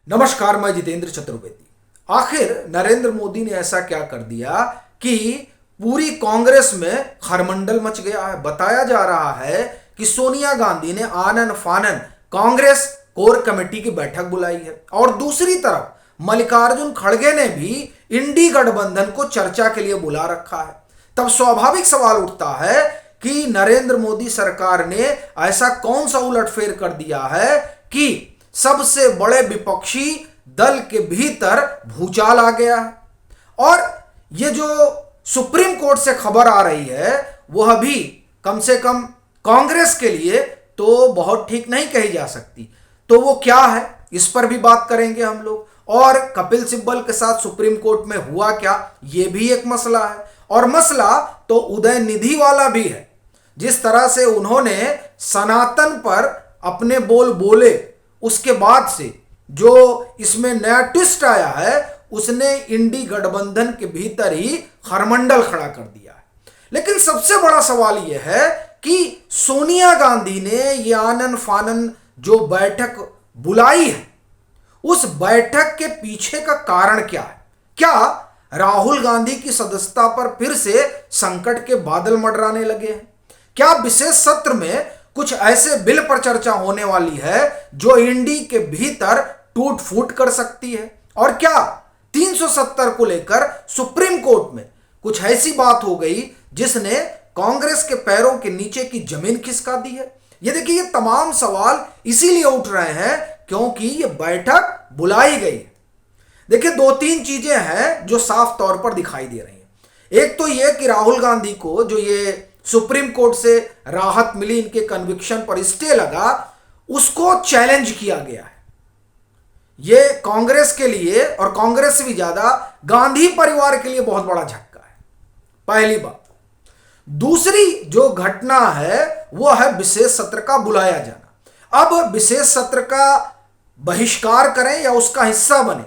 नमस्कार, मैं जितेंद्र चतुर्वेदी। आखिर नरेंद्र मोदी ने ऐसा क्या कर दिया कि पूरी कांग्रेस में खरमंडल मच गया है। बताया जा रहा है कि सोनिया गांधी ने आनन फानन कांग्रेस कोर कमेटी की बैठक बुलाई है और दूसरी तरफ मल्लिकार्जुन खड़गे ने भी इंडी गठबंधन को चर्चा के लिए बुला रखा है। तब स्वाभाविक सवाल उठता है कि नरेंद्र मोदी सरकार ने ऐसा कौन सा उलटफेर कर दिया है कि सबसे बड़े विपक्षी दल के भीतर भूचाल आ गया है। और ये जो सुप्रीम कोर्ट से खबर आ रही है वह भी कम से कम कांग्रेस के लिए तो बहुत ठीक नहीं कही जा सकती। तो वो क्या है, इस पर भी बात करेंगे हम लोग। और कपिल सिब्बल के साथ सुप्रीम कोर्ट में हुआ क्या, ये भी एक मसला है। और मसला तो उदय निधि वाला भी है। जिस तरह से उन्होंने सनातन पर अपने बोल बोले, उसके बाद से जो इसमें नया ट्विस्ट आया है, उसने इंडी गठबंधन के भीतर ही खरमंडल खड़ा कर दिया है। लेकिन सबसे बड़ा सवाल यह है कि सोनिया गांधी ने ये आनन फानन जो बैठक बुलाई है, उस बैठक के पीछे का कारण क्या है? क्या राहुल गांधी की सदस्यता पर फिर से संकट के बादल मंडराने लगे हैं? क्या विशेष सत्र में कुछ ऐसे बिल पर चर्चा होने वाली है जो इंडी के भीतर टूट फूट कर सकती है? और क्या 370 को लेकर सुप्रीम कोर्ट में कुछ ऐसी बात हो गई जिसने कांग्रेस के पैरों के नीचे की जमीन खिसका दी है? ये देखिए, ये तमाम सवाल इसीलिए उठ रहे हैं क्योंकि ये बैठक बुलाई गई है। देखिए, दो तीन चीजें हैं जो साफ तौर पर दिखाई दे रही हैं। एक तो ये कि राहुल गांधी को जो ये सुप्रीम कोर्ट से राहत मिली, इनके कन्विक्शन पर स्टे लगा, उसको चैलेंज किया गया है। यह कांग्रेस के लिए और कांग्रेस से भी ज्यादा गांधी परिवार के लिए बहुत बड़ा झटका है, पहली बात। दूसरी जो घटना है वह है विशेष सत्र का बुलाया जाना। अब विशेष सत्र का बहिष्कार करें या उसका हिस्सा बने,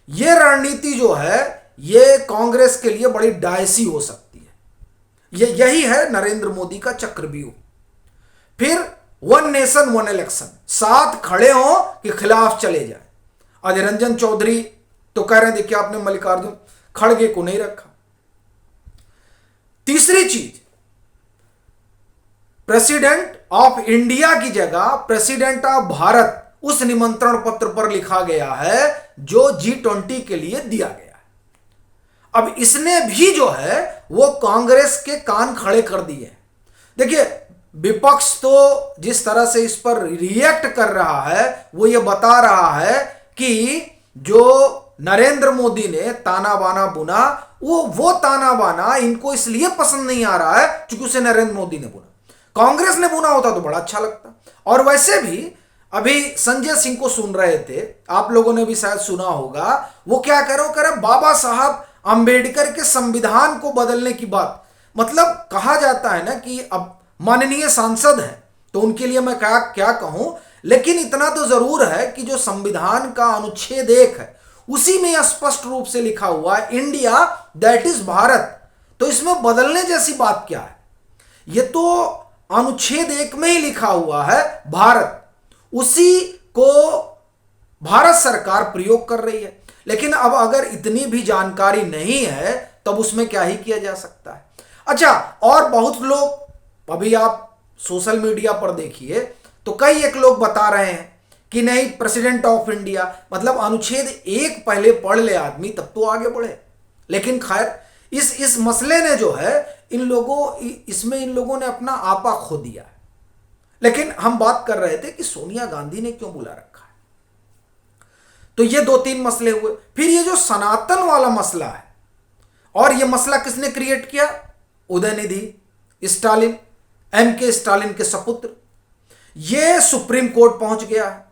यह रणनीति जो है यह कांग्रेस के लिए बड़ी डायसी हो सकती है। यही है नरेंद्र मोदी का चक्रव्यूह। फिर वन नेशन वन इलेक्शन, साथ खड़े हो कि खिलाफ चले जाए। अजय रंजन चौधरी तो कह रहे हैं देखिए आपने मल्लिकार्जुन खड़गे को नहीं रखा। तीसरी चीज, प्रेसिडेंट ऑफ इंडिया की जगह प्रेसिडेंट ऑफ भारत उस निमंत्रण पत्र पर लिखा गया है जो G20 के लिए दिया गया है। अब इसने भी जो है वो कांग्रेस के कान खड़े कर दिए। देखिए, विपक्ष तो जिस तरह से इस पर रिएक्ट कर रहा है वो ये बता रहा है कि जो नरेंद्र मोदी ने ताना बाना बुना, वो ताना बाना इनको इसलिए पसंद नहीं आ रहा है क्योंकि उसे नरेंद्र मोदी ने बुना। कांग्रेस ने बुना होता तो बड़ा अच्छा लगता। और वैसे भी अभी संजय सिंह को सुन रहे थे, आप लोगों ने भी शायद सुना होगा, वो क्या कह रहे बाबा साहब अंबेडकर के संविधान को बदलने की बात। मतलब कहा जाता है ना कि अब माननीय सांसद हैं तो उनके लिए मैं क्या कहूं, लेकिन इतना तो जरूर है कि जो संविधान का अनुच्छेद 1 है उसी में स्पष्ट रूप से लिखा हुआ है इंडिया दैट इज भारत। तो इसमें बदलने जैसी बात क्या है? ये तो अनुच्छेद 1 में ही लिखा हुआ है भारत, उसी को भारत सरकार प्रयोग कर रही है। लेकिन अब अगर इतनी भी जानकारी नहीं है तब उसमें क्या ही किया जा सकता है। अच्छा, और बहुत लोग, अभी आप सोशल मीडिया पर देखिए तो कई एक लोग बता रहे हैं कि नहीं, प्रेसिडेंट ऑफ इंडिया मतलब अनुच्छेद 1 पहले पढ़ ले आदमी तब तो आगे बढ़े। लेकिन खैर, इस मसले ने जो है इन लोगों ने अपना आपा खो दिया है। लेकिन हम बात कर रहे थे कि सोनिया गांधी ने क्यों बुला रखा है। तो ये दो तीन मसले हुए। फिर ये जो सनातन वाला मसला है, और ये मसला किसने क्रिएट किया? उदयनिधि स्टालिन, M.K. स्टालिन के सपुत्र। ये सुप्रीम कोर्ट पहुंच गया है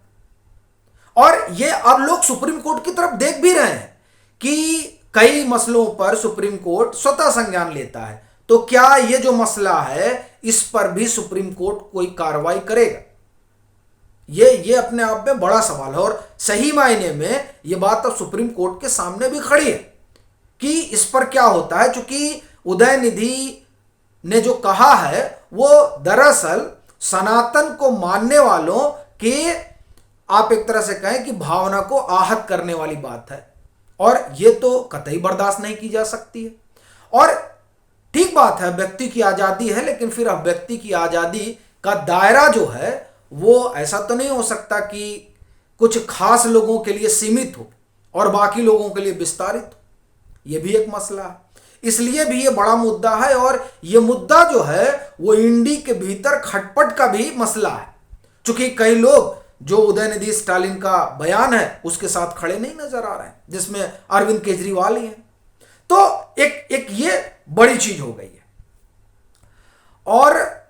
और ये अब लोग सुप्रीम कोर्ट की तरफ देख भी रहे हैं कि कई मसलों पर सुप्रीम कोर्ट स्वतः संज्ञान लेता है। तो क्या ये जो मसला है इस पर भी सुप्रीम कोर्ट कोई कार्रवाई करेगा? ये अपने आप में बड़ा सवाल है। और सही मायने में ये बात अब सुप्रीम कोर्ट के सामने भी खड़ी है कि इस पर क्या होता है। चूंकि उदयनिधि ने जो कहा है वो दरअसल सनातन को मानने वालों के आप एक तरह से कहें कि भावना को आहत करने वाली बात है, और यह तो कतई बर्दाश्त नहीं की जा सकती है। और ठीक बात है, व्यक्ति की आज़ादी है, लेकिन फिर अब व्यक्ति की आज़ादी का दायरा जो है वो ऐसा तो नहीं हो सकता कि कुछ खास लोगों के लिए सीमित हो और बाकी लोगों के लिए विस्तारित हो। यह भी एक मसला है, इसलिए भी ये बड़ा मुद्दा है। और ये मुद्दा जो है वो इंडी के भीतर खटपट का भी मसला है, क्योंकि कई लोग जो उदयनिधि स्टालिन का बयान है उसके साथ खड़े नहीं नजर आ रहे हैं, जिसमें अरविंद केजरीवाल ही हैं। तो एक ये बड़ी चीज हो गई है। और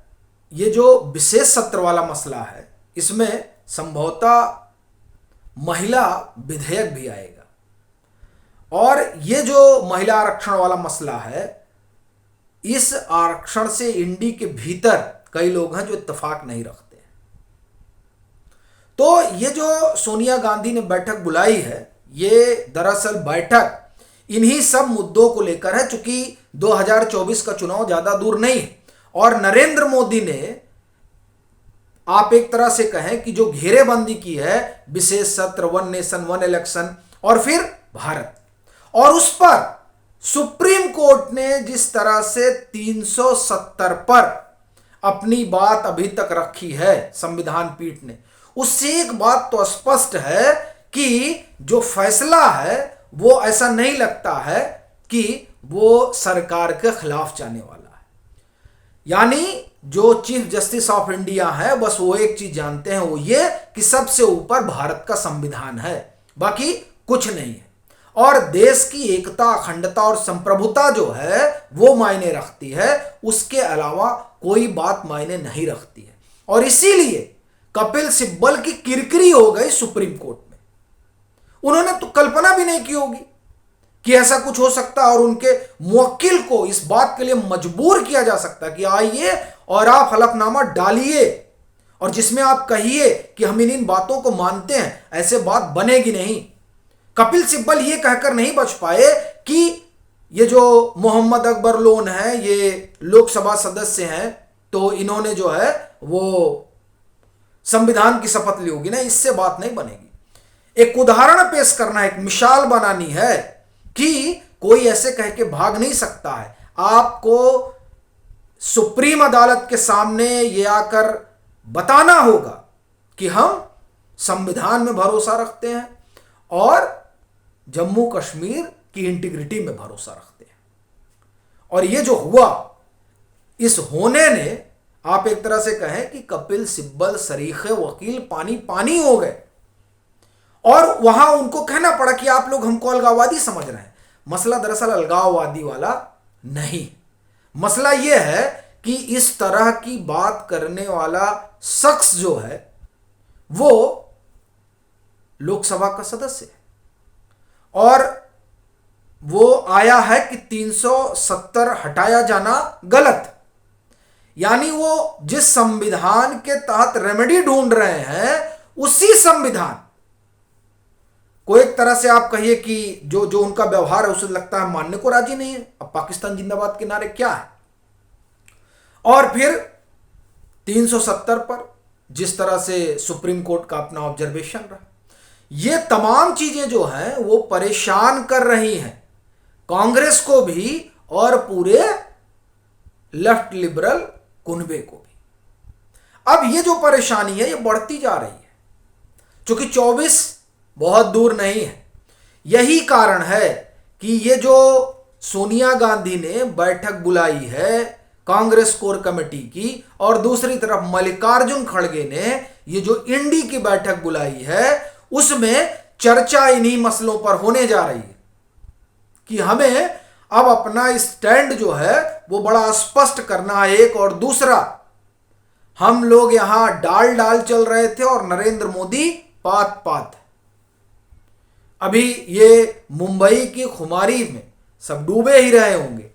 ये जो विशेष सत्र वाला मसला है, इसमें संभवतः महिला विधेयक भी आएगा। और ये जो महिला आरक्षण वाला मसला है, इस आरक्षण से इंडी के भीतर कई लोग हैं जो इत्तेफाक नहीं रखते हैं। तो ये जो सोनिया गांधी ने बैठक बुलाई है, ये दरअसल बैठक इन्हीं सब मुद्दों को लेकर है, चूंकि 2024 का चुनाव ज्यादा दूर नहीं है और नरेंद्र मोदी ने, आप एक तरह से कहें कि जो घेरेबंदी की है, विशेष सत्र, वन नेशन वन इलेक्शन और फिर भारत, और उस पर सुप्रीम कोर्ट ने जिस तरह से 370 पर अपनी बात अभी तक रखी है संविधान पीठ ने, उससे एक बात तो स्पष्ट है कि जो फैसला है वो ऐसा नहीं लगता है कि वो सरकार के खिलाफ जाने वाला है। यानी जो चीफ जस्टिस ऑफ इंडिया है, बस वो एक चीज जानते हैं, वो ये कि सबसे ऊपर भारत का संविधान है, बाकी कुछ नहीं है। और देश की एकता, अखंडता और संप्रभुता जो है वो मायने रखती है, उसके अलावा कोई बात मायने नहीं रखती है। और इसीलिए कपिल सिब्बल की किरकिरी हो गई सुप्रीम कोर्ट में। उन्होंने तो कल्पना भी नहीं की होगी कि ऐसा कुछ हो सकता, और उनके मुवक्किल को इस बात के लिए मजबूर किया जा सकता कि आइए और आप हलफनामा डालिए और जिसमें आप कहिए कि हम इन बातों को मानते हैं। ऐसे बात बनेगी नहीं। कपिल सिब्बल ये कहकर नहीं बच पाए कि ये जो मोहम्मद अकबर लोन है, ये लोकसभा सदस्य हैं, तो इन्होंने जो है वो संविधान की शपथ ली होगी ना, इससे बात नहीं बनेगी। एक उदाहरण पेश करना है, एक मिसाल बनानी है कि कोई ऐसे कह के भाग नहीं सकता है। आपको सुप्रीम अदालत के सामने ये आकर बताना होगा कि हम संविधान में भरोसा रखते हैं और जम्मू कश्मीर की इंटीग्रिटी में भरोसा रखते हैं। और ये जो हुआ, इस होने ने, आप एक तरह से कहें कि कपिल सिब्बल सरीखे वकील पानी पानी हो गए, और वहां उनको कहना पड़ा कि आप लोग हमको अलगाववादी समझ रहे हैं। मसला दरअसल अलगाववादी वाला नहीं, मसला यह है कि इस तरह की बात करने वाला शख्स जो है वो लोकसभा का सदस्य है, और वो आया है कि 370 हटाया जाना गलत। यानी वो जिस संविधान के तहत रेमेडी ढूंढ रहे हैं, उसी संविधान को एक तरह से आप कहिए कि जो जो उनका व्यवहार है उसे लगता है मानने को राजी नहीं है। अब पाकिस्तान जिंदाबाद के नारे क्या है, और फिर 370 पर जिस तरह से सुप्रीम कोर्ट का अपना ऑब्जर्वेशन रहा, ये तमाम चीजें जो हैं वो परेशान कर रही हैं कांग्रेस को भी और पूरे लेफ्ट लिबरल कुनबे को भी। अब ये जो परेशानी है ये बढ़ती जा रही है, क्योंकि 24 बहुत दूर नहीं है। यही कारण है कि ये जो सोनिया गांधी ने बैठक बुलाई है कांग्रेस कोर कमेटी की, और दूसरी तरफ मल्लिकार्जुन खड़गे ने ये जो इंडी की बैठक बुलाई है, उसमें चर्चा इन्हीं मसलों पर होने जा रही है कि हमें अब अपना स्टैंड जो है वो बड़ा स्पष्ट करना है, एक, और दूसरा, हम लोग यहां डाल डाल चल रहे थे और नरेंद्र मोदी पात पात। अभी ये मुंबई की खुमारी में सब डूबे ही रहे होंगे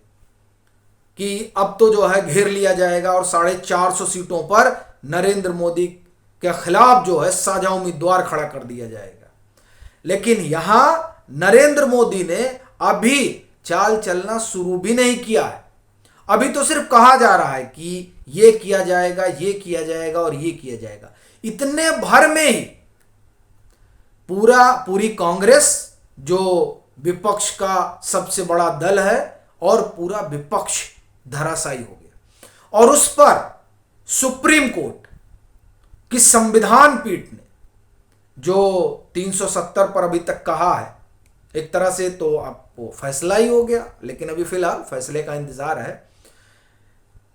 कि अब तो जो है घेर लिया जाएगा और 450 सीटों पर नरेंद्र मोदी के खिलाफ जो है साझा उम्मीदवार खड़ा कर दिया जाएगा। लेकिन यहां नरेंद्र मोदी ने अभी चाल चलना शुरू भी नहीं किया है। अभी तो सिर्फ कहा जा रहा है कि ये किया जाएगा, ये किया जाएगा और ये किया जाएगा। इतने भर में ही पूरी कांग्रेस जो विपक्ष का सबसे बड़ा दल है और पूरा विपक्ष धराशायी हो गया। और उस पर सुप्रीम कोर्ट की संविधान पीठ ने जो 370 पर अभी तक कहा है, एक तरह से तो अब वो फैसला ही हो गया, लेकिन अभी फिलहाल फैसले का इंतजार है।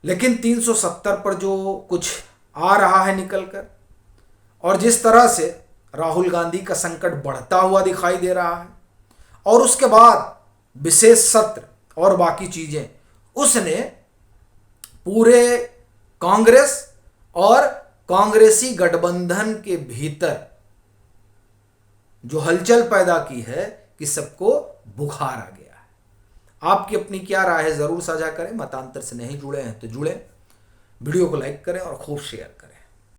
लेकिन 370 पर जो कुछ आ रहा है निकलकर, और जिस तरह से राहुल गांधी का संकट बढ़ता हुआ दिखाई दे रहा है, और उसके बाद विशेष सत्र और बाकी चीजें, उसने पूरे कांग्रेस और कांग्रेसी गठबंधन के भीतर जो हलचल पैदा की है कि सबको बुखार आ गया है। आपकी अपनी क्या राय है जरूर साझा करें। मतांतर से नहीं जुड़े हैं तो जुड़ें, वीडियो को लाइक करें और खूब शेयर करें।